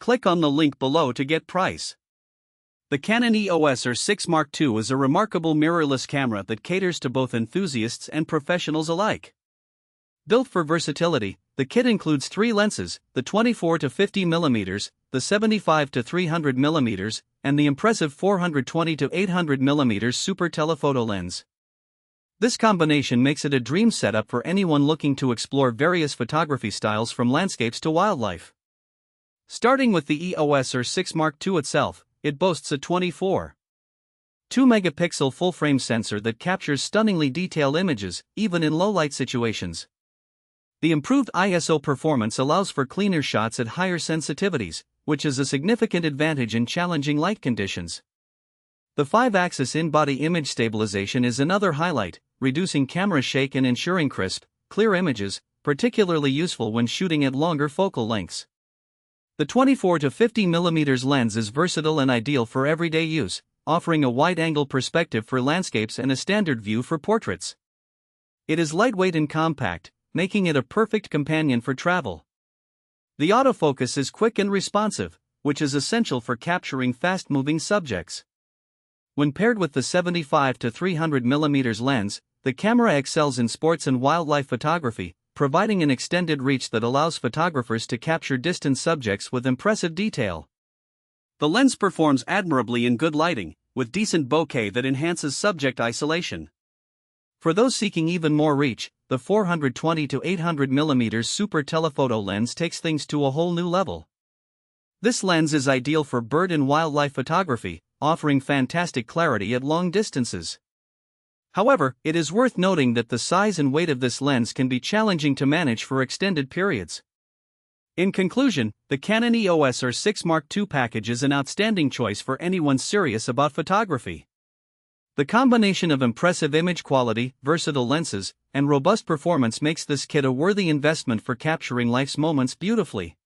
Click on the link below to get price. The Canon EOS R6 Mark II is a remarkable mirrorless camera that caters to both enthusiasts and professionals alike. Built for versatility, the kit includes 3 lenses, the 24-50mm, the 75-300mm, and the impressive 420-800mm Super Telephoto lens. This combination makes it a dream setup for anyone looking to explore various photography styles from landscapes to wildlife. Starting with the EOS R6 Mark II itself, it boasts a 24.2-megapixel full-frame sensor that captures stunningly detailed images, even in low-light situations. The improved ISO performance allows for cleaner shots at higher sensitivities, which is a significant advantage in challenging light conditions. The 5-axis in-body image stabilization is another highlight, reducing camera shake and ensuring crisp, clear images, particularly useful when shooting at longer focal lengths. The 24-50mm lens is versatile and ideal for everyday use, offering a wide-angle perspective for landscapes and a standard view for portraits. It is lightweight and compact, making it a perfect companion for travel. The autofocus is quick and responsive, which is essential for capturing fast-moving subjects. When paired with the 75-300mm lens, the camera excels in sports and wildlife photography, providing an extended reach that allows photographers to capture distant subjects with impressive detail. The lens performs admirably in good lighting, with decent bokeh that enhances subject isolation. For those seeking even more reach, the 420-800mm Super Telephoto lens takes things to a whole new level. This lens is ideal for bird and wildlife photography, offering fantastic clarity at long distances. However, it is worth noting that the size and weight of this lens can be challenging to manage for extended periods. In conclusion, the Canon EOS R6 Mark II package is an outstanding choice for anyone serious about photography. The combination of impressive image quality, versatile lenses, and robust performance makes this kit a worthy investment for capturing life's moments beautifully.